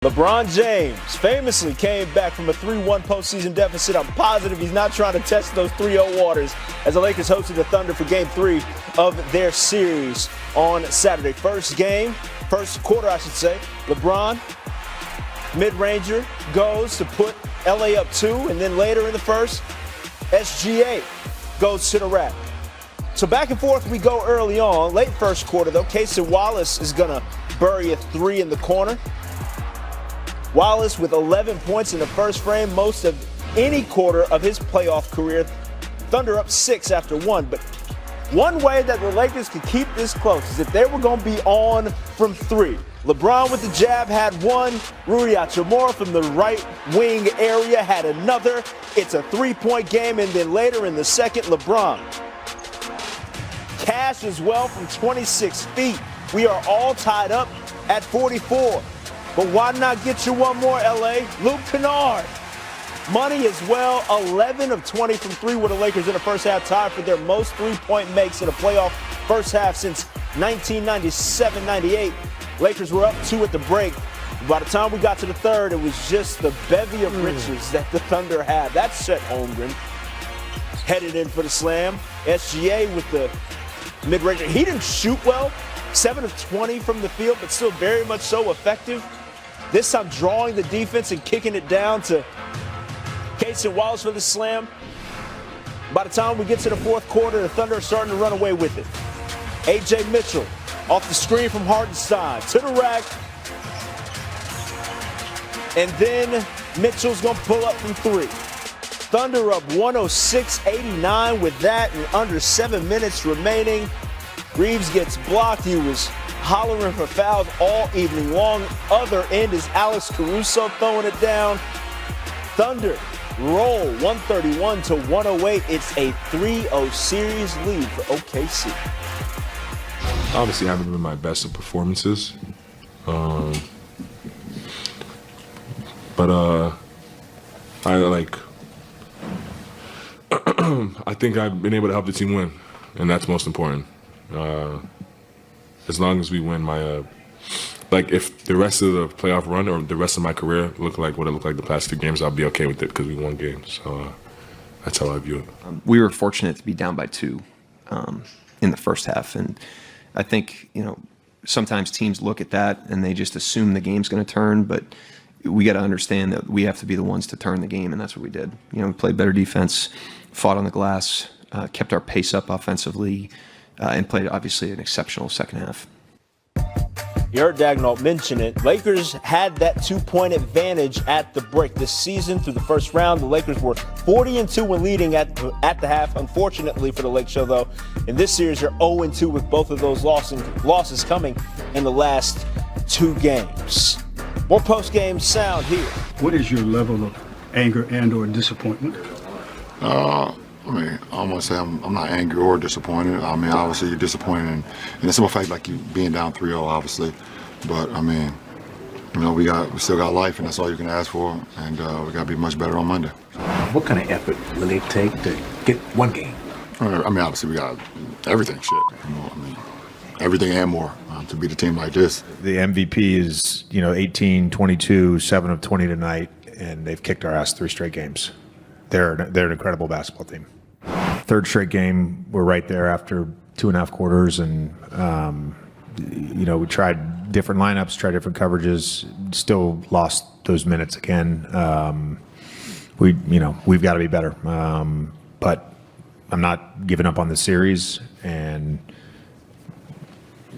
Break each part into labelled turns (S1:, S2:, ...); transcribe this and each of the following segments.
S1: LeBron James famously came back from a 3-1 postseason deficit. I'm positive he's not trying to test those 3-0 waters as the Lakers hosted the Thunder for Game 3 of their series on Saturday. First quarter, LeBron, mid-ranger, goes to put LA up 2, and then later in the first, SGA goes to the rack. So back and forth we go early on. Late first quarter, though, Ayton Wallace is going to bury a 3 in the corner. Wallace with 11 points in the first frame, most of any quarter of his playoff career. Thunder up 6 after 1. But one way that the Lakers could keep this close is if they were going to be on from 3. LeBron with the jab had 1. Rui Hachimura from the right wing area had another. It's a 3-point game, and then later in the second, LeBron. Cash as well from 26 feet. We are all tied up at 44. But why not get you one more, LA? Luke Kennard. Money as well, 11 of 20 from 3 with the Lakers in the first half, tied for their most 3-point makes in a playoff first half since 1997-98. Lakers were up 2 at the break. By the time we got to the third, it was just the bevy of riches that the Thunder had. That's Chet Holmgren headed in for the slam. SGA with the mid-range. He didn't shoot well. 7 of 20 from the field, but still very much so effective. This time drawing the defense and kicking it down to Ayton Wallace for the slam. By the time we get to the fourth quarter, the Thunder are starting to run away with it. A.J. Mitchell off the screen from Hartenstein to the rack. And then Mitchell's going to pull up from 3. Thunder up 106-89 with that and under 7 minutes remaining. Reeves gets blocked. He was hollering for fouls all evening long. Other end is Alex Caruso throwing it down. Thunder roll 131-108. It's a 3-0 series lead for OKC.
S2: Obviously, I haven't been my best of performances. But I think I've been able to help the team win, and that's most important. As long as we win, if the rest of the playoff run or the rest of my career look like what it looked like the past 2 games, I'll be okay with it because we won games. So that's how I view it.
S3: We were fortunate to be down by 2 in the first half, and I think sometimes teams look at that and they just assume the game's going to turn, but we got to understand that we have to be the ones to turn the game, and that's what we did. We played better defense, fought on the glass, kept our pace up offensively. And played, obviously, an exceptional second half.
S1: You heard Dagnall mention it. Lakers had that 2-point advantage at the break this season through the first round. The Lakers were 40-2 when leading at the half. Unfortunately for the Lake Show, though, in this series, you're 0-2 with both of those losses coming in the last 2 games. More post-game sound here.
S4: What is your level of anger and or disappointment?
S5: I want to say I'm not angry or disappointed. Obviously you're disappointed in the simple fact like you being down 3-0, obviously. But we still got life, and that's all you can ask for. And we got to be much better on Monday.
S6: What kind of effort will it take to get one game?
S5: Obviously we got everything, everything and more to beat a team like this.
S7: The MVP is 18-22, 7 of 20 tonight, and they've kicked our ass 3 straight games. They're an incredible basketball team. 3rd straight game, we're right there after 2.5 quarters, and we tried different lineups, tried different coverages, still lost those minutes again. We've got to be better, but I'm not giving up on the series, and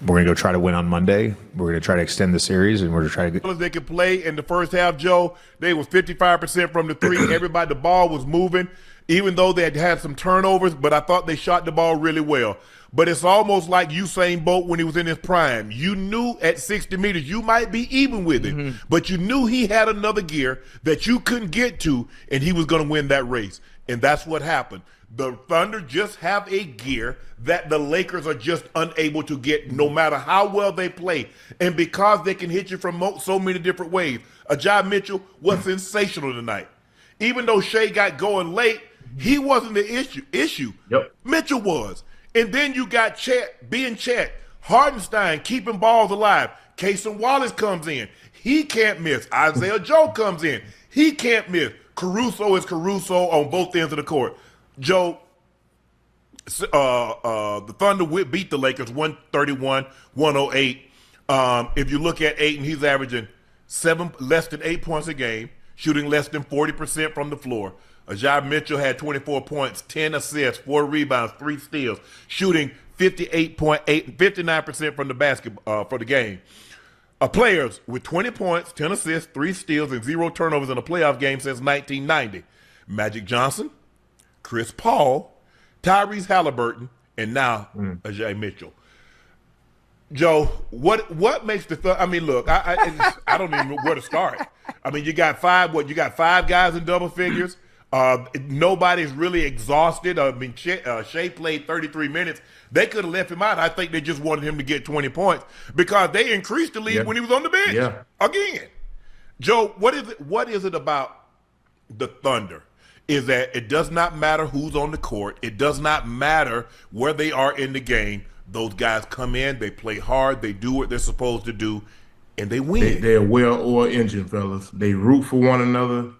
S7: we're going to go try to win on Monday. We're going to try to extend the series, and we're going to try to
S8: They could play in the first half, Joe. They was 55% from the 3. Everybody, the ball was moving, even though they had some turnovers, but I thought they shot the ball really well. But it's almost like Usain Bolt when he was in his prime. You knew at 60 meters you might be even with him, but you knew he had another gear that you couldn't get to, and he was going to win that race. And that's what happened. The Thunder just have a gear that the Lakers are just unable to get no matter how well they play. And because they can hit you from so many different ways. Ajay Mitchell was sensational tonight. Even though Shea got going late, he wasn't the issue.
S6: Yep.
S8: Mitchell was. And then you got Chet being Chet. Hartenstein keeping balls alive. Ayton Wallace comes in. He can't miss. Isaiah Joe comes in. He can't miss. Caruso is Caruso on both ends of the court. Joe, the Thunder beat the Lakers 131-108. If you look at Ayton, he's averaging less than 8 points a game, shooting less than 40% from the floor. Ajay Mitchell had 24 points, 10 assists, 4 rebounds, 3 steals, shooting 59% from the basket for the game. Players with 20 points, 10 assists, 3 steals, and 0 turnovers in a playoff game since 1990. Magic Johnson, Chris Paul, Tyrese Halliburton, and now Ajay Mitchell. Joe, what makes the I mean, look, I don't even know where to start. I mean, you got 5 guys in double figures. Nobody's really exhausted. I mean, Shea played 33 minutes. They could have left him out. I think they just wanted him to get 20 points because they increased the lead when he was on the bench again. Joe, what is it about the Thunder? Is that it does not matter who's on the court. It does not matter where they are in the game. Those guys come in, they play hard, they do what they're supposed to do, and they win.
S9: They're a well-oiled engine, fellas. They root for one another,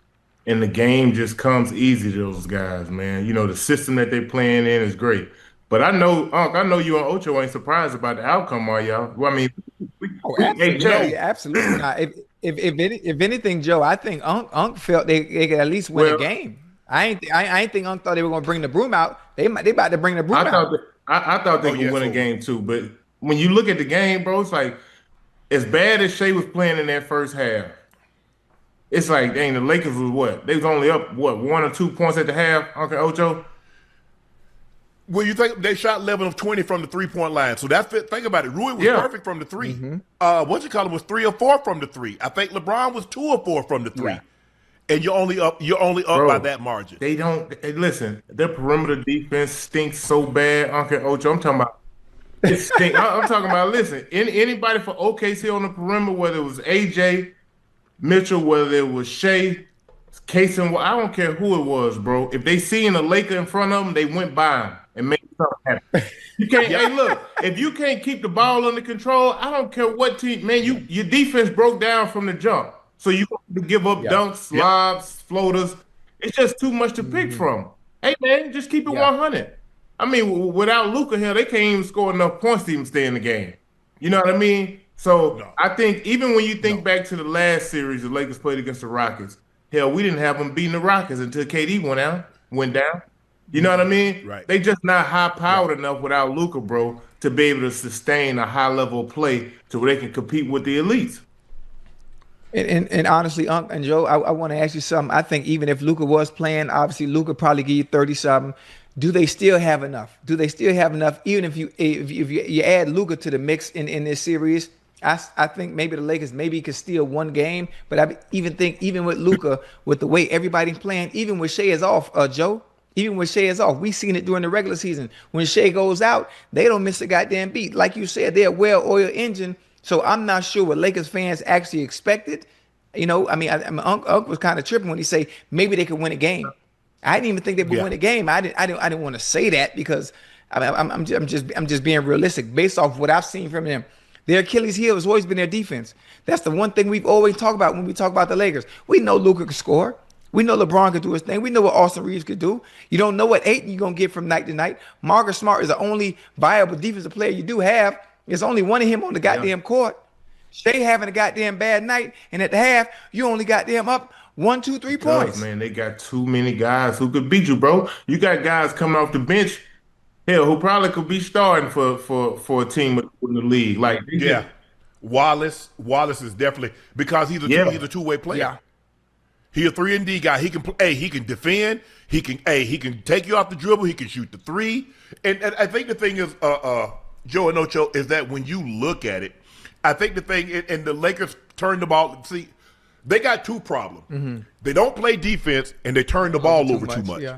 S9: and the game just comes easy to those guys, man. You know, the system that they're playing in is great. But I know, Unc, I know you and Ocho ain't surprised about the outcome, are y'all? Well, I mean,
S10: absolutely not. If anything, Joe, I think Unc felt they could at least win a game. I ain't think Unc thought they were going to bring the broom out. They about to bring the broom out.
S9: I thought they could win a game too, but when you look at the game, bro, it's like as bad as Shea was playing in that first half. It's like, dang, the Lakers was what? They was only up 1 or 2 points at the half, Uncle Ocho.
S8: Well, you think they shot 11 of 20 from the 3-point line, so that's it. Think about it. Rui was perfect from the 3. Was 3 or 4 from the 3. I think LeBron was 2 or 4 from the 3. Yeah. And you're only up bro, by that margin.
S9: They don't listen. Their perimeter defense stinks so bad, Uncle Ocho. I'm talking about it stink. I'm talking about listen. Anybody for OKC on the perimeter, whether it was AJ Mitchell, whether it was Shea, Kaysen, I don't care who it was, bro. If they seen a Laker in front of them, they went by him and made something happen. You can't. Hey, look, if you can't keep the ball under control, I don't care what team, man. Your defense broke down from the jump. So you give up dunks, lobs, floaters. It's just too much to pick from. Hey, man, just keep it 100. I mean, without Luka here, they can't even score enough points to even stay in the game. You know what I mean? So I think even when you think back to the last series the Lakers played against the Rockets, hell, we didn't have them beating the Rockets until KD went down. You know what I mean?
S8: Right.
S9: They just not high-powered enough without Luka, bro, to be able to sustain a high level of play to where they can compete with the elites.
S10: And honestly, Unc and Joe, I want to ask you something. I think even if Luka was playing, obviously Luka probably give you 30-something. Do they still have enough? Do they still have enough? Even if you add Luka to the mix in this series, I think maybe the Lakers could steal one game. But I even think even with Luka, with the way everybody's playing, even when Shea is off, Joe. Even when Shea is off, we seen it during the regular season. When Shea goes out, they don't miss a goddamn beat. Like you said, they're a well-oiled engine. So I'm not sure what Lakers fans actually expected. You know, I mean, Unc was kind of tripping when he say maybe they could win a game. I didn't even think they would win a game. I didn't want to say that because I'm just being realistic based off what I've seen from them. Their Achilles heel has always been their defense. That's the one thing we've always talked about when we talk about the Lakers. We know Luka could score. We know LeBron could do his thing. We know what Austin Reeves could do. You don't know what Ayton you're going to get from night to night. Marcus Smart is the only viable defensive player you do have. There's only one of him on the goddamn court. Shea having a goddamn bad night, and at the half, you only got them up 1, 2, 3 points.
S9: Man, they got too many guys who could beat you, bro. You got guys coming off the bench, hell, who probably could be starting for a team in the league. Like,
S8: Wallace is definitely because he's a two-way player.
S10: Yeah.
S8: He's a 3-and-D guy. He can play. He can defend. He can take you off the dribble. He can shoot the 3. And I think the thing is, Joe and Ocho, is that when you look at it, I think the thing, and the Lakers turn the ball. See, they got 2 problems. They don't play defense, and they turn the ball over too much.
S10: Yeah.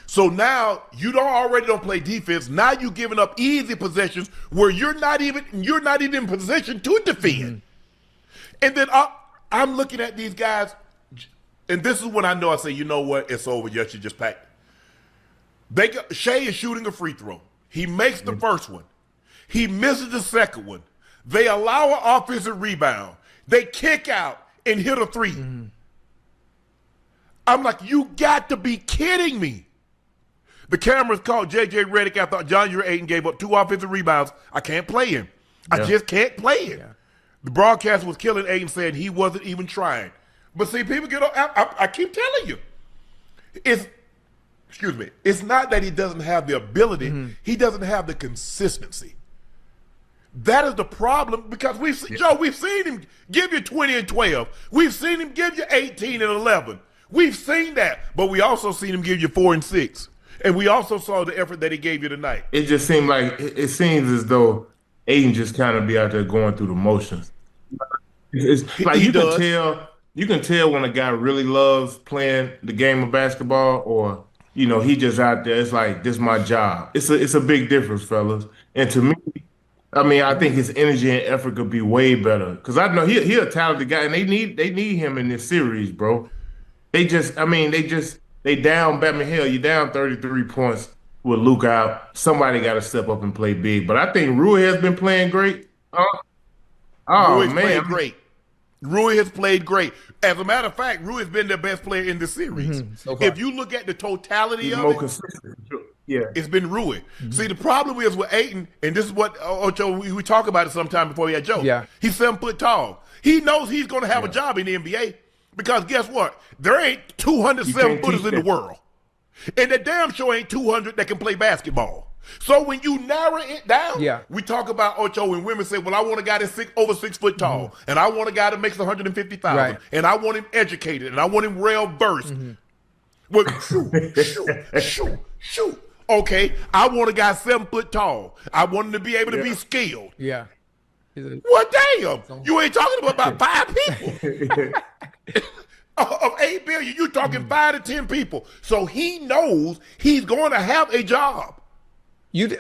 S8: So now you already don't play defense. Now you're giving up easy possessions where you're not even in position to defend. And then I'm looking at these guys, and this is when I know I say, you know what, it's over. You should just pack. Shea is shooting a free throw. He makes the first one. He misses the second one. They allow an offensive rebound. They kick out and hit a three. I'm like, you got to be kidding me. The cameras called J.J. Redick. I thought John Ayton gave up 2 offensive rebounds. I can't play him. I just can't play him. Yeah. The broadcast was killing Ayton, saying he wasn't even trying. But see, people get on. I keep telling you. It's not that he doesn't have the ability. He doesn't have the consistency. That is the problem, because we've seen him give you 20 and 12. We've seen him give you 18 and 11. We've seen that, but we also seen him give you 4 and 6. And we also saw the effort that he gave you tonight.
S9: It just seemed like it seems as though Ayton just kind of be out there going through the motions. It's like you can tell when a guy really loves playing the game of basketball, or he just out there. It's like, this is my job. It's a big difference, fellas. And to me, I mean, I think his energy and effort could be way better, because I know he a talented guy, and they need him in this series, bro. They down Batman Hill. You down 33 points with Luke out. Somebody got to step up and play big. But I think Rui has been playing great.
S8: Rui's played great. Rui has played great. As a matter of fact, Rui has been their best player in the series. So if you look at the totality of it,
S9: consistent. Yeah,
S8: it's been Rui. See, the problem is with Ayton, and this is what Ocho, we talk about it sometime before we had Joe.
S10: Yeah.
S8: He's 7 foot tall. He knows he's going to have a job in the NBA, because guess what? There ain't 207 footers in the world. And the damn sure ain't 200 that can play basketball. So when you narrow it down, we talk about Ocho, when women say, well, I want a guy that's over 6 foot tall, and I want a guy that makes 150,000, and I want him educated, and I want him well versed. Well, shoot. Okay, I want a guy 7 foot tall. I want him to be able to be skilled.
S10: Yeah.
S8: Well, damn, you ain't talking about 5 people. Of 8 billion, you're talking 5 to 10 people. So he knows he's going to have a job.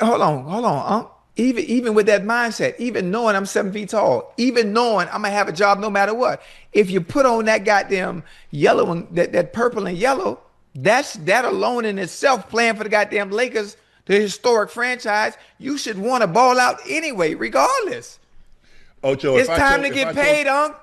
S10: Hold on. Even with that mindset, even knowing I'm 7 feet tall, even knowing I'm gonna have a job no matter what, if you put on that goddamn yellow and that purple and yellow, that alone in itself, playing for the goddamn Lakers, the historic franchise, you should want to ball out anyway, regardless.
S8: Ocho,
S10: it's time to get paid, Unc.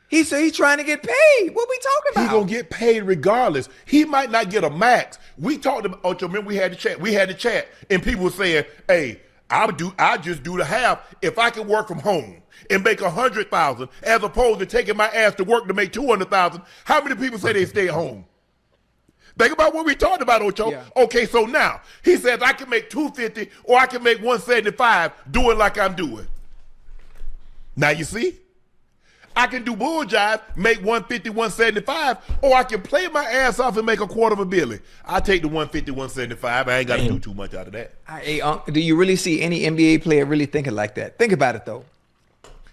S10: He said he's trying to get paid. What we talking about?
S8: He's going to get paid regardless. He might not get a max. We talked about, Ocho, remember we had the chat, and people were saying, hey, I just do the half if I can work from home and make 100,000 as opposed to taking my ass to work to make 200,000. How many people say they stay at home? Think about what we talked about, Ocho. Yeah. Okay, so now he says I can make 250 or I can make 175 doing like I'm doing. Now you see? I can do bull jive, make 150, 175, or I can play my ass off and make $250,000. I take the 150, 175. I ain't got to do too much out of that.
S10: Hey, do you really see any NBA player really thinking like that? Think about it, though.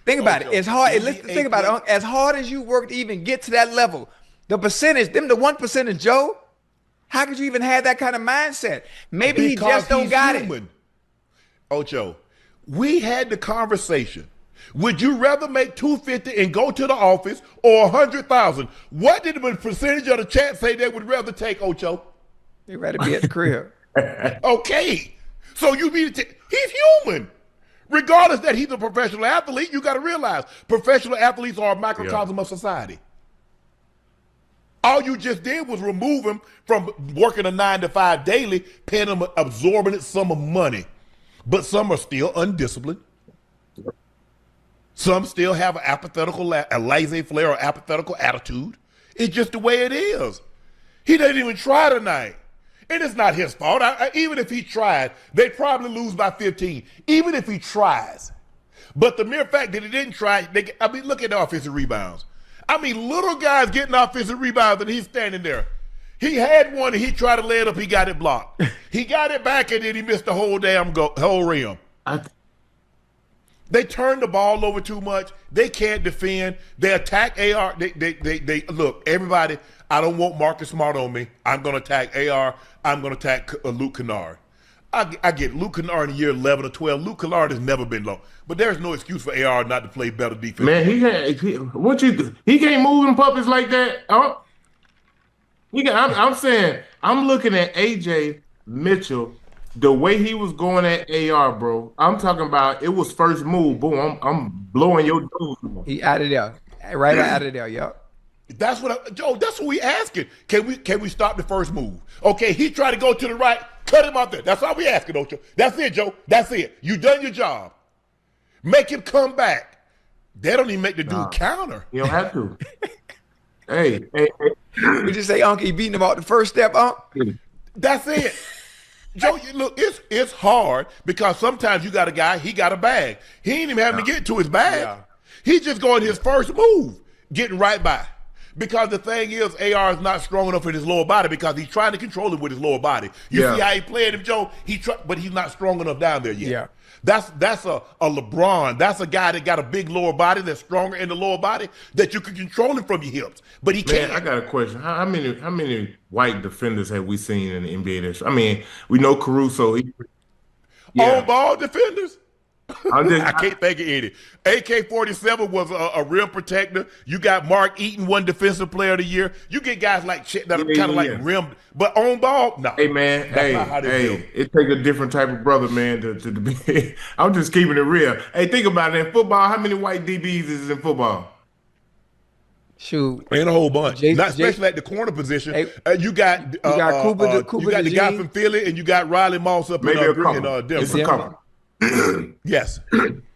S10: Think about it. It's hard. Think about it. As hard as you work to even get to that level, the percentage, the 1%, Joe, how could you even have that kind of mindset? Maybe he just don't got it.
S8: Ocho, we had the conversation. Would you rather make 250 and go to the office, or 100,000? What did the percentage of the chat say they would rather take, Ocho?
S10: They'd rather be at the crib.
S8: Okay, so he's human. Regardless that he's a professional athlete, you got to realize professional athletes are a microcosm of society. All you just did was remove him from working a 9 to 5 daily, paying him an absorbent sum of money. But some are still undisciplined. Some still have a laissez-faire or apathetical attitude. It's just the way it is. He didn't even try tonight. And it's not his fault. Even if he tried, they'd probably lose by 15, even if he tries. But the mere fact that he didn't try, look at the offensive rebounds. Little guys getting offensive rebounds and he's standing there. He had one and he tried to lay it up, he got it blocked. He got it back and then he missed the whole damn whole rim. They turn the ball over too much. They can't defend. They attack AR. They look, everybody, I don't want Marcus Smart on me. I'm going to attack AR. I'm going to attack Luke Kennard. I get Luke Kennard in year 11 or 12. Luke Kennard has never been low. But there's no excuse for AR not to play better defense.
S9: Man, he can't move in puppies like that. I'm saying, I'm looking at AJ Mitchell The way he was going at AR, bro, I'm talking about it was first move. Boom, I'm blowing your dude.
S10: He out of there. Right out of there, yep.
S8: That's Joe. That's what we asking. Can we stop the first move? Okay, he tried to go to the right. Cut him out there. That's all we asking, Ocho. That's it, Joe. That's it. You done your job. Make him come back. They don't even make the dude counter.
S9: You don't have to. hey.
S10: We just say, Unc, he beating him out the first step, Unc.
S8: That's it. Joe, look, it's hard because sometimes you got a guy, he got a bag. He ain't even having to get to his bag.
S10: Yeah.
S8: He's just going his first move, getting right by. Because the thing is, AR is not strong enough in his lower body because he's trying to control it with his lower body. You see how he playing him, Joe? But he's not strong enough down there yet.
S10: Yeah.
S8: That's a LeBron. That's a guy that got a big lower body that's stronger in the lower body that you can control him from your hips. But he can't.
S9: I got a question. How many white defenders have we seen in the NBA? I mean, we know Caruso.
S8: On ball defenders? I can't think of any. AK-47 was a real protector. You got Mark Eaton, one defensive player of the year. You get guys like Chet that are kind of like rimmed, but on ball, no.
S9: Hey man, it take a different type of brother, man, to be. I'm just keeping it real. Hey, think about it. In football, how many white DBs is in football?
S10: Shoot,
S8: ain't a whole bunch. Not especially at the corner position.
S10: Hey,
S8: you got
S10: Cooper.
S8: You got the guy from Philly, and you got Riley Moss up in Denver.
S9: It's a couple.
S8: Yes.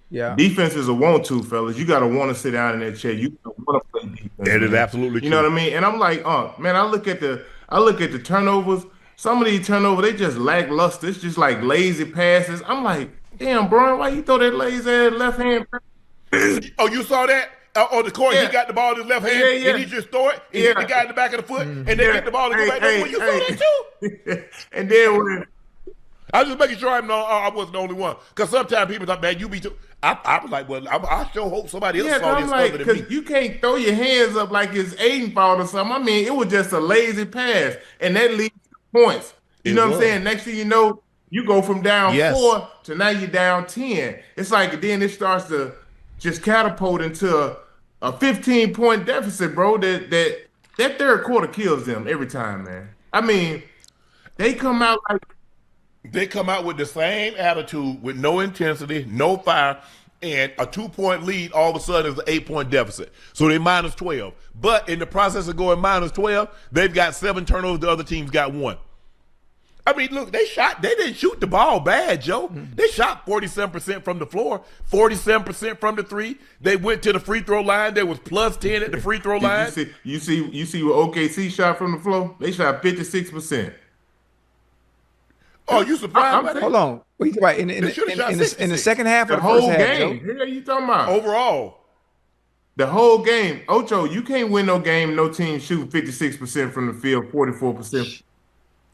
S10: Yeah.
S9: Defense is a want-to, fellas. You gotta want to sit down in that chair. You want to play defense.
S8: It is absolutely true.
S9: You know what I mean? And I'm like, man, I look at the turnovers. Some of these turnovers, they just lackluster. It's just like lazy passes. I'm like, damn, Brian, why you throw that lazy ass left hand?
S8: Oh, you saw that? On the court, he got the ball in his left hand, and he just throw it, and hit the guy in the back of the foot, and they get the ball and go back there. You saw that too?
S9: And then when
S8: I was just making sure I wasn't the only one. Because sometimes people thought, man, you be too. I was like, well, I sure hope somebody else saw this other than me.
S9: You can't throw your hands up like it's Ayton fault or something. I mean, it was just a lazy pass, and that leads to points. You know what I'm saying? Next thing you know, you go from down 4 to now you're down 10. It's like then it starts to just catapult into a 15-point deficit, bro. That third quarter kills them every time, man. I mean, they come out
S8: with the same attitude, with no intensity, no fire, and a 2-point lead all of a sudden is an 8-point deficit. So they minus 12. But in the process of going minus 12, they've got 7 turnovers, the other team's got 1. I mean, look, they didn't shoot the ball bad, Joe. They shot 47% from the floor, 47% from the three. They went to the free throw line. There was plus 10 at the free throw line.
S9: You see what OKC shot from the floor? They shot 56%.
S8: Oh, you surprised by that?
S10: Hold on. Wait, right. In the second half of the
S9: whole
S10: first half,
S9: game. What are you talking about?
S8: Overall.
S9: The whole game. Ocho, you can't win no game, no team shooting 56% from the field, 44%.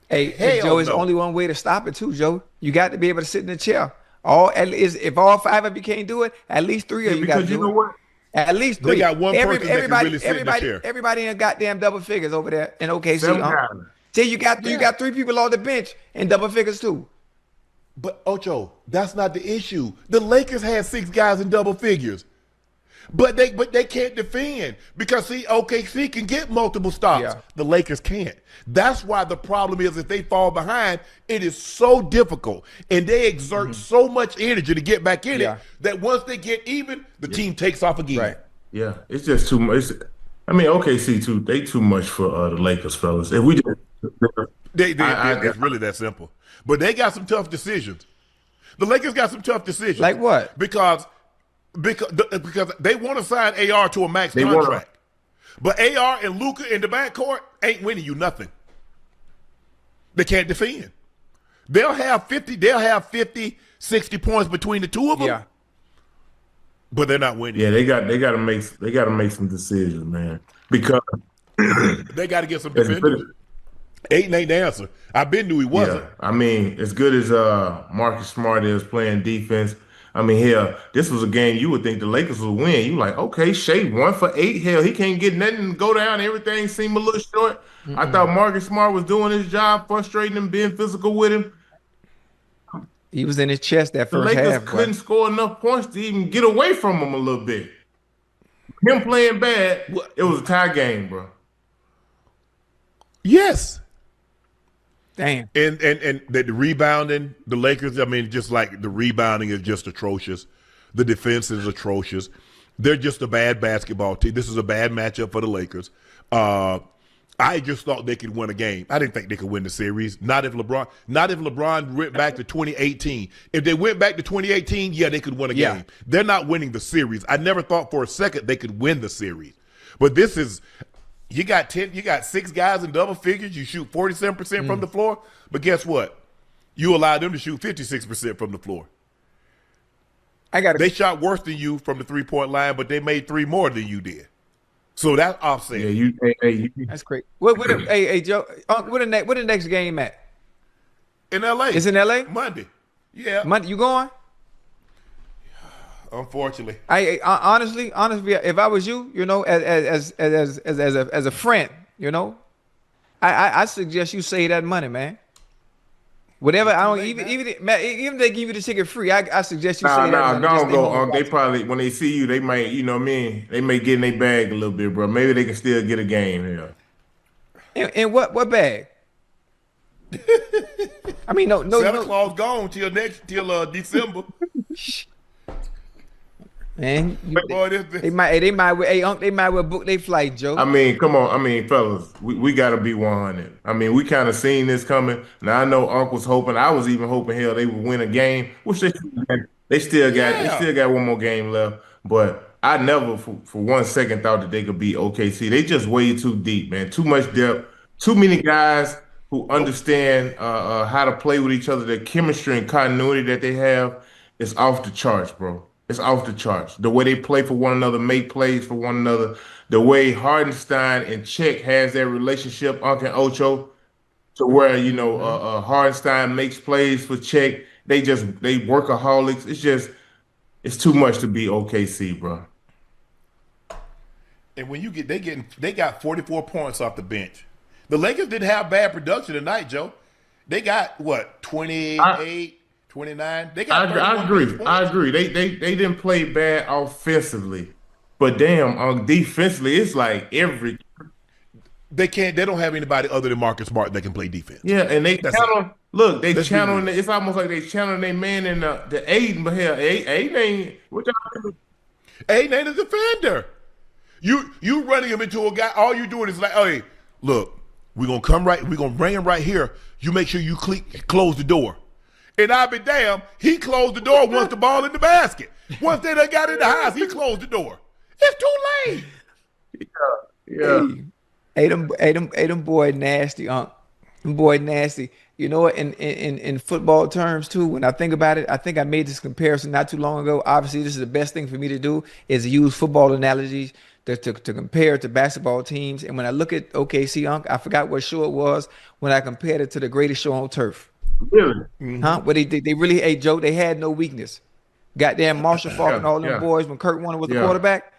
S10: Hey, Joe, it's only one way to stop it too, Joe. You got to be able to sit in the chair. If all 5 of you can't do it, at least 3 of you got to do it.
S9: Because you know what?
S10: At least 3.
S8: They got one person that can really sit in the chair.
S10: Everybody in goddamn double figures over there in OKC. See, you got 3 people on the bench in double figures too.
S8: But Ocho, that's not the issue. The Lakers had 6 guys in double figures. But they can't defend because see, OKC can get multiple stops.
S10: Yeah.
S8: The Lakers can't. That's why the problem is if they fall behind, it is so difficult. And they exert so much energy to get back in it that once they get even, the team takes off again.
S10: Right.
S9: Yeah. It's just too much. I mean, OKC too, they too much for the Lakers, fellas. If we just
S8: it's really that simple. But they got some tough decisions. The Lakers got some tough decisions.
S10: Like what?
S8: Because they want to sign AR to a max contract. But AR and Luka in the backcourt ain't winning you nothing. They can't defend. They'll have 50, 60 points between the two of them.
S10: Yeah.
S8: But they're not winning.
S9: Yeah, they got to make some decisions, man. Because
S8: they got to get some defenders. Ayton ain't the answer. I knew he wasn't.
S9: Yeah. I mean, as good as Marcus Smart is playing defense, I mean, hell, this was a game you would think the Lakers would win. You like, okay, Shea 1 for 8. Hell, he can't get nothing to go down. Everything seemed a little short. I thought Marcus Smart was doing his job, frustrating him, being physical with him.
S10: He was in his chest that
S9: The
S10: first
S9: Lakers
S10: half.
S9: couldn't score enough points to even get away from him a little bit. Him playing bad, it was a tie game, bro.
S8: Yes.
S10: Damn.
S8: And the rebounding, the Lakers, I mean, just like the rebounding is just atrocious. The defense is atrocious. They're just a bad basketball team. This is a bad matchup for the Lakers. I just thought they could win a game. I didn't think they could win the series. Not if LeBron went back to 2018. If they went back to 2018, yeah, they could win a game. They're not winning the series. I never thought for a second they could win the series. But this is, you got 6 guys in double figures. You shoot 47% from the floor. But guess what? You allow them to shoot 56% from the floor. They shot worse than you from the 3-point line, but they made 3 more than you did. So that's offset.
S9: Yeah,
S10: that's great. Hey, Joe, what the next game at?
S8: In LA.
S10: It's in LA?
S8: Monday. Yeah.
S10: Monday. You going?
S8: Unfortunately.
S10: Honestly, if I was you, you know, as a friend, you know, I suggest you save that money, man. Whatever, I don't even if they give you the ticket free, I suggest you say that.
S9: Go. They probably, when they see you, they might, you know what I mean, they may get in their bag a little bit, bro. Maybe they can still get a game here.
S10: And what bag? I mean, no.
S8: Santa Claus gone till December.
S10: Man, they might well book their flight, Joe.
S9: I mean, come on. I mean, fellas, we got to be 100. I mean, we kind of seen this coming. Now I know Unc was hoping. I was even hoping hell they would win a game, which they still got one more game left. But I never for 1 second thought that they could beat OKC. They just way too deep, man. Too much depth. Too many guys who understand how to play with each other. The chemistry and continuity that they have is off the charts, bro. It's off the charts. The way they play for one another, make plays for one another, the way Hardenstein and Cech has their relationship, Unc and Ocho, to where, you know, Hardenstein makes plays for Cech. They workaholics. It's too much to be OKC, bro.
S8: And when they got 44 points off the bench. The Lakers didn't have bad production tonight, Joe. They got what, 28? 29. They got.
S9: I agree. They didn't play bad offensively, but damn, defensively, it's like every.
S8: They don't have anybody other than Marcus Smart that can play defense.
S9: Yeah, and they channel. Look, they channeling. It's almost like they channeling their man in the Ayton, but hell, Ayton ain't. What y'all?
S8: Ayton ain't a defender. You running him into a guy. All you doing is like, hey, look, we're gonna bring him right here. You make sure you close the door. And I'll be damned, he closed the door once the ball in the basket. Once they done got in the house, he closed the door. It's too late.
S9: Yeah.
S10: Hey, them boy nasty, Unc. Them boy nasty. You know what? In football terms too, when I think about it, I think I made this comparison not too long ago. Obviously, this is the best thing for me to do is to use football analogies to compare to basketball teams. And when I look at OKC, Unc, I forgot what show it was when I compared it to the greatest show on turf.
S9: Really?
S10: Huh? But they really, hey Joe, they had no weakness. Goddamn Marshall Falk and all them boys when Kurt Warner was the quarterback.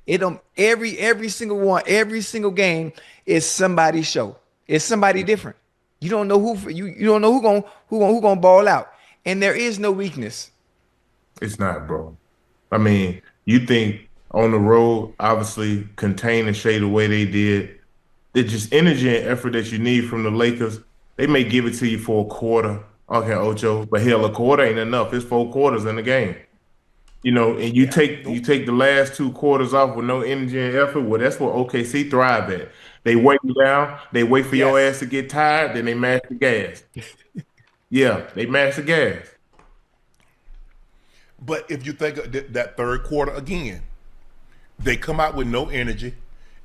S10: It every single one, every single game is somebody's show. It's somebody different. You don't know you don't know who gonna ball out, and there is no weakness.
S9: It's not, bro. I mean, you think on the road, obviously contain and shade the way they did. It's just energy and effort that you need from the Lakers. They may give it to you for a quarter, okay, Ocho, but hell, a quarter ain't enough. It's 4 quarters in the game, you know. And you take the last 2 quarters off with no energy and effort. Well, that's what OKC thrive at. They wait you down. They wait for your ass to get tired. Then they mash the gas. They mash the gas.
S8: But if you think of that third quarter again, they come out with no energy,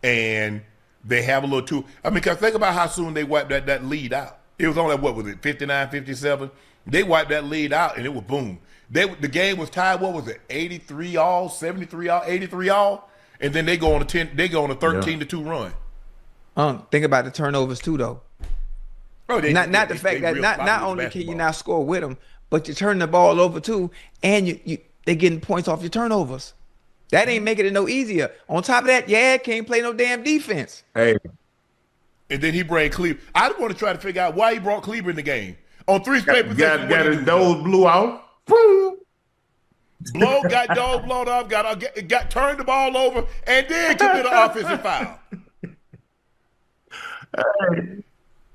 S8: and they have a little too. I mean, because think about how soon they wiped that lead out. It was only, what was it, 59, 57? They wiped that lead out, and it was boom. The game was tied, what was it, 83 all, 73 all, 83 all? And then they go on a 13-2 run.
S10: Think about the turnovers too, though.
S8: Oh,
S10: not the fact that not only can you not score with them, but you turn the ball over too, and they getting points off your turnovers. That ain't making it no easier. On top of that, can't play no damn defense.
S9: Hey.
S8: And then he brought Cleveland. I want to try to figure out why he brought Cleveland in the game. On 3 straight possessions.
S9: Got his nose blew out.
S8: Got dog blown off, got turned the ball over, and then committed an offensive foul.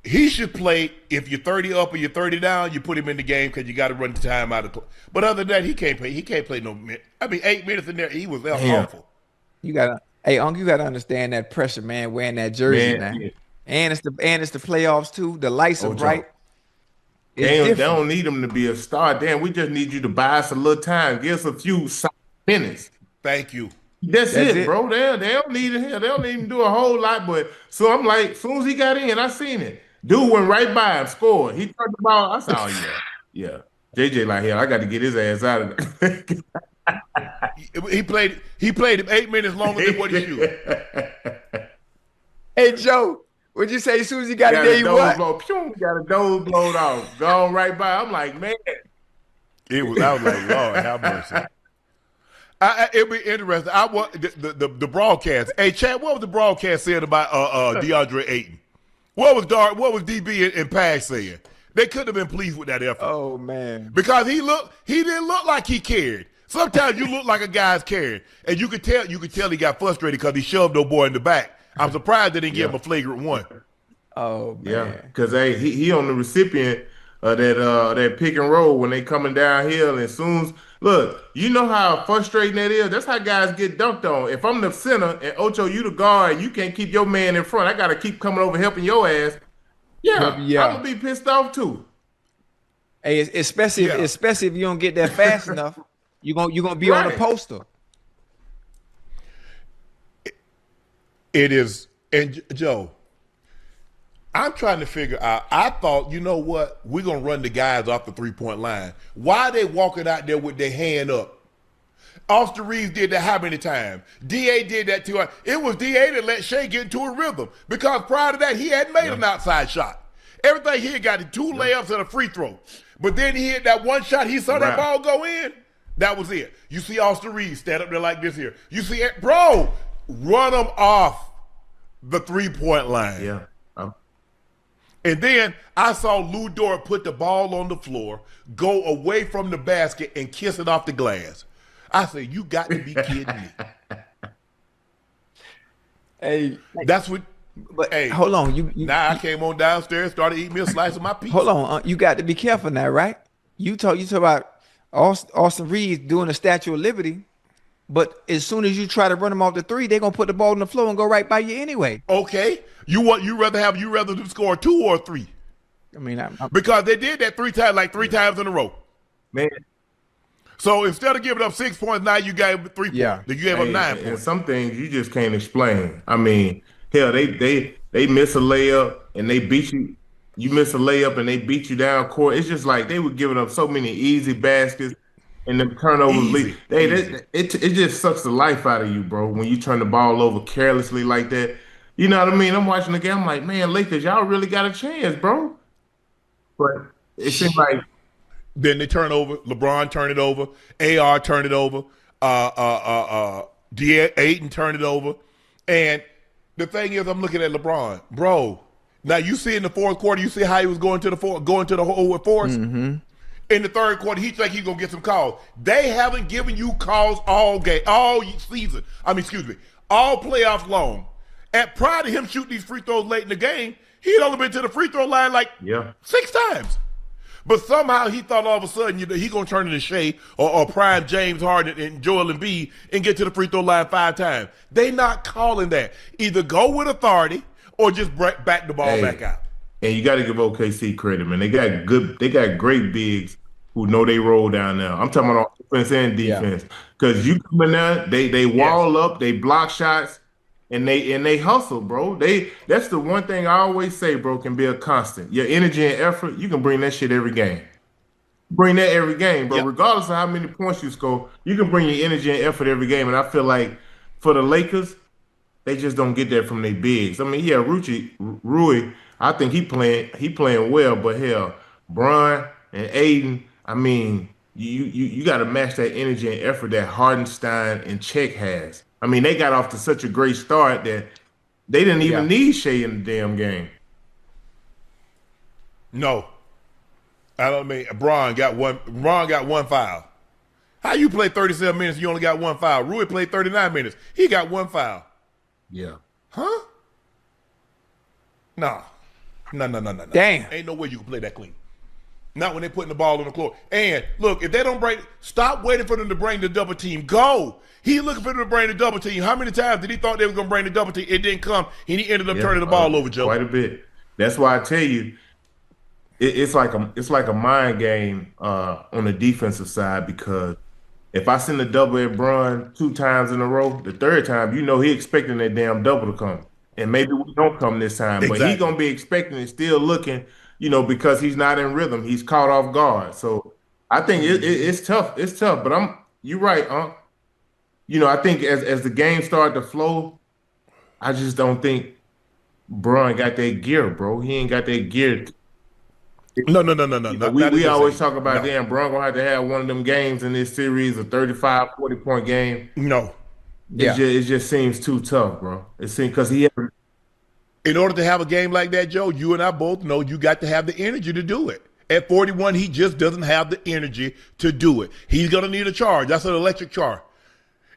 S8: he should play. If you're 30 up or you're 30 down, you put him in the game because you got to run the time out of the. But other than that, he can't play. He can't play no minute. I mean, 8 minutes in there, he was awful.
S10: You gotta, hey, Unc, you gotta understand that pressure, man. Wearing that jersey, man.
S9: Yeah.
S10: And it's the playoffs too. The lights are
S9: Ocho.
S10: bright.
S9: They don't need him to be a star. Damn, we just need you to buy us a little time. Give us a few minutes.
S8: Thank you.
S9: That's it, bro. They don't need it here. They don't even do a whole lot. But so I'm like, as soon as he got in, I seen it. Dude went right by him, scored. He turned the ball. I said, oh yeah. JJ like here. I got to get his ass out of there.
S8: He played him 8 minutes longer than what he should.
S10: Hey Joe, what'd you say? As soon as he got in there, you what?
S9: Got a nose blown off. Gone right by. I'm like, man.
S8: I was like, Lord, have mercy. It'd be interesting. I want the broadcast. Hey, Chad, what was the broadcast saying about DeAndre Ayton? What was DB and Pash saying? They couldn't have been pleased with that effort.
S10: Oh man,
S8: because he didn't look like he cared. Sometimes you look like a guy's caring, and you could tell he got frustrated because he shoved no boy in the back. I'm surprised they didn't give him a flagrant one.
S10: Oh man,
S9: yeah, because he on the recipient of that pick and roll when they coming downhill, and as soon as look, you know how frustrating that is. That's how guys get dunked on. If I'm the center and Ocho, you the guard, you can't keep your man in front. I gotta keep coming over helping your ass. Yeah. I'm gonna be pissed off too.
S10: Hey, especially if you don't get there fast enough, you're gonna be on the poster.
S8: It is, and Joe, I'm trying to figure out. I thought, you know what, we're gonna run the guys off the 3-point line. Why are they walking out there with their hand up? Austin Reeves did that how many times? DA did that too. It was DA that let Shea get into a rhythm because prior to that he hadn't made an outside shot. Everything he had got 2 layups and a free throw. But then he hit that one shot. He saw that ball go in. That was it. You see Austin Reeves stand up there like this here. You see it, bro, run them off the 3-point line.
S9: Yeah.
S8: And then I saw Lou Dort put the ball on the floor, go away from the basket, and kiss it off the glass. I said, you got to be kidding me.
S10: Hey,
S8: that's what.
S10: But
S8: hey,
S10: hold on,
S8: now I came on downstairs, started eating me a slice of my pizza.
S10: Hold on, you got to be careful now, right? You talk about Austin Reeves doing the Statue of Liberty, but as soon as you try to run them off the 3, they're gonna put the ball on the floor and go right by you anyway.
S8: Okay, you rather them score 2 or 3?
S10: I mean,
S8: because they did that 3 times in a row,
S9: man.
S8: So instead of giving up 6 points, now you gave 3 points. You gave up 9 points.
S9: And some things you just can't explain. I mean, hell, they miss a layup and they beat you. You miss a layup and they beat you down court. It's just like they were giving up so many easy baskets and them turnovers. It just sucks the life out of you, bro, when you turn the ball over carelessly like that. You know what I mean? I'm watching the game. I'm like, man, Lakers, y'all really got a chance, bro. But it seems like.
S8: Then they turn over. LeBron turn it over. AR turn it over. Ayton turn it over. And the thing is, I'm looking at LeBron, bro. Now you see in the fourth quarter, you see how he was going to the hole with force.
S10: Mm-hmm.
S8: In the third quarter, he think he's gonna get some calls. They haven't given you calls all season. All playoffs long. And prior to him shooting these free throws late in the game, he had only been to the free throw line 6 times. But somehow he thought all of a sudden he gonna turn into Shea or prime James Harden and Joel Embiid and get to the free throw line 5 times. They not calling that. Either go with authority or just back the ball back out.
S9: And you got to give OKC credit, man. They got great bigs who know they roll down there. I'm talking about offense and defense. Because you come in there, they wall up, they block shots, and they hustle, bro. That's the one thing I always say, bro, can be a constant. Your energy and effort, you can bring that shit every game. Bring that every game, bro. Regardless of how many points you score, you can bring your energy and effort every game. And I feel like for the Lakers, they just don't get that from their bigs. I mean, Rui, I think he playing well, but hell, Bron and Ayton, I mean, you got to match that energy and effort that Hardenstein and Czech has. I mean, they got off to such a great start that they didn't even need Shea in the damn game.
S8: No. I don't mean Bron got one foul. How you play 37 minutes, you only got 1 foul? Rui played 39 minutes. He got 1 foul.
S9: Yeah.
S8: Huh? No. No.
S10: Damn.
S8: Ain't no way you can play that clean. Not when they're putting the ball on the floor. And look, if they don't break, stop waiting for them to bring the double team. Go. He looking for them to bring the double team. How many times did he thought they were going to bring the double team? It didn't come, and he ended up turning the ball over, Joe.
S9: Quite a bit. That's why I tell you, it's like a mind game on the defensive side, because if I send a double at Bron 2 times in a row, the third time, he expecting that damn double to come. And maybe we don't come this time. Exactly. But he's going to be expecting and still looking, because he's not in rhythm. He's caught off guard. So I think it's tough. It's tough. But you're right, I think as the game started to flow, I just don't think Bron got that gear, bro. He ain't got that gear.
S8: No.
S9: We always talk about, damn, Bron going to have to have one of them games in this series, a 35, 40-point game.
S8: No.
S9: It just seems too tough, bro. It seems because
S8: in order to have a game like that, Joe, you and I both know you got to have the energy to do it. At 41, he just doesn't have the energy to do it. He's going to need a charge. That's an electric charge.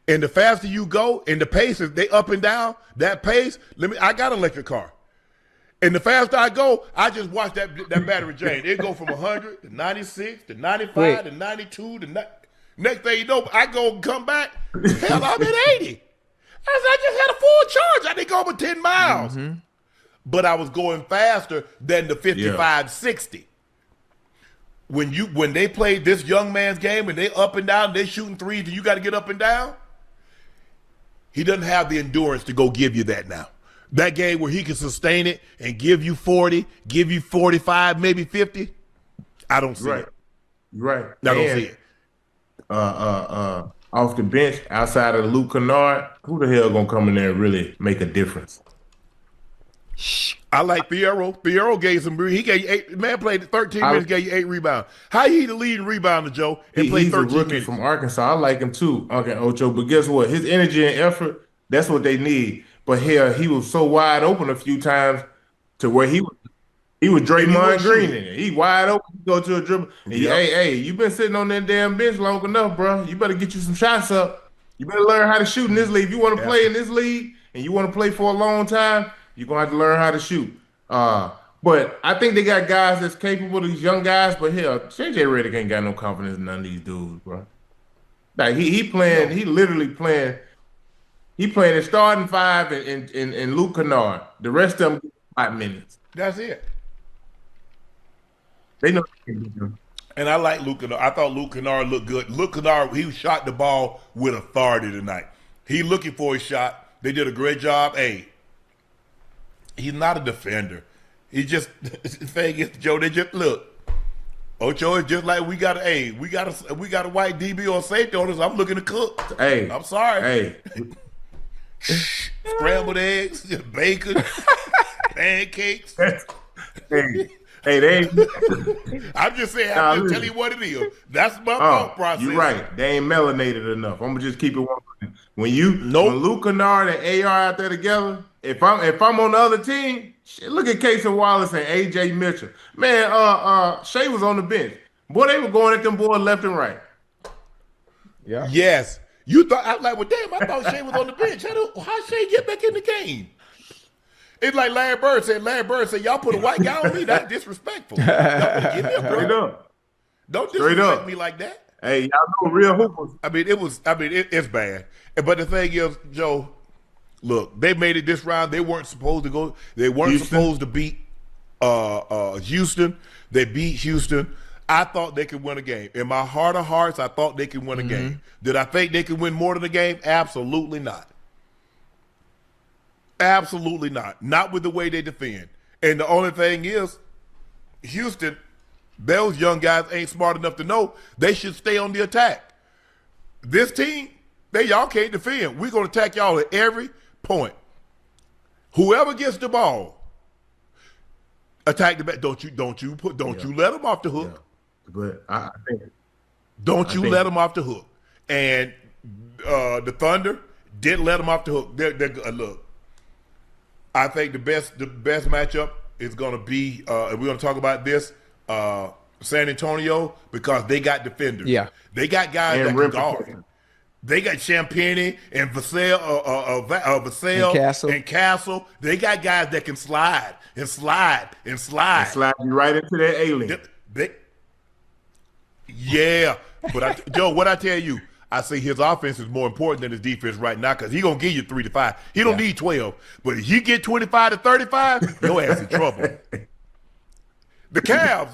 S8: And the faster you go, and the pace, if they up and down, that pace, I got an electric car. And the faster I go, I just watch that battery drain. It go from 100 to 96 to 95 to 92 to next thing you know, I go and come back. Hell, I'm at 80. I just had a full charge. I didn't go over 10 miles. Mm-hmm. But I was going faster than the 55, 60. When they played this young man's game and they up and down, they shooting threes and you got to get up and down, he doesn't have the endurance to go give you that now. That game where he can sustain it and give you 40, give you 45, maybe 50, I don't see it.
S9: Right.
S8: I don't see it.
S9: Off the bench, outside of Luke Kennard, who the hell gonna come in there and really make a difference?
S8: I like Fierro. Fierro gave some. He gave you 8. Man played 13 minutes, gave you 8 rebounds. How he the leading rebounder, Joe? And played 13 minutes.
S9: He's a rookie from Arkansas. I like him too, Uncle Ocho. But guess what? His energy and effort, that's what they need. But hell, he was so wide open a few times to where he was Draymond Green in it. He wide open, go to a dribble. Hey, you been sitting on that damn bench long enough, bro. You better get you some shots up. You better learn how to shoot in this league. If you want to play in this league and you want to play for a long time, you're going to have to learn how to shoot. But I think they got guys that's capable, these young guys. But hell, JJ Redick ain't got no confidence in none of these dudes, bro. Like he literally playing. He playing his starting 5 and Luke Kennard. The rest of them get 5 minutes.
S8: That's it.
S9: They know they can do.
S8: And I like Luke Kennard. I thought Luke Kennard looked good. Luke Kennard, he shot the ball with authority tonight. He looking for his shot. They did a great job. Hey, he's not a defender. He just the thing is, Joe, they just look. Ocho is just like we got a white DB or safety on us. I'm looking to cook.
S9: Hey,
S8: I'm sorry.
S9: Hey.
S8: Scrambled eggs, bacon, pancakes.
S9: Hey, they ain't.
S8: I'm just saying, I'm just telling you what it is. That's my thought process.
S9: You're right. They ain't melanated enough. I'm gonna just keep it one. When Luke Kennard and AR out there together, if I'm on the other team, shit, look at Casey Wallace and AJ Mitchell. Man, Shea was on the bench. Boy, they were going at them boys left and right.
S10: Yeah.
S8: Yes. You thought, I was like, well, damn, I thought Shea was on the bench. How Shea get back in the game? It's like Larry Bird said, y'all put a white guy on me, that's disrespectful. Y'all give me a break. Don't disrespect me like that.
S9: Hey, y'all know real hoopers.
S8: It's bad. But the thing is, Joe, look, they made it this round. They weren't supposed to go. They weren't supposed to beat Houston. They beat Houston. I thought they could win a game. In my heart of hearts, I thought they could win a game. Did I think they could win more than a game? Absolutely not. Absolutely not. Not with the way they defend. And the only thing is, Houston, those young guys ain't smart enough to know they should stay on the attack. This team, y'all can't defend. We're going to attack y'all at every point. Whoever gets the ball, attack the back. Don't you let them off the hook.
S9: Yeah. But I think
S8: let them off the hook. And the Thunder didn't let them off the hook. They're look. I think the best matchup is going to be, and we're going to talk about this, San Antonio, because they got defenders.
S10: Yeah.
S8: They got guys that can guard. They got Champagny and Vassell
S10: And Castle.
S8: Castle. They got guys that can slide and slide and slide.
S9: Slide you right into that alien.
S8: Yeah, but Joe, what I tell you, I say his offense is more important than his defense right now because he gonna give you 3 to 5. He don't need 12, but if he get 25 to 35, your ass in trouble. The Cavs,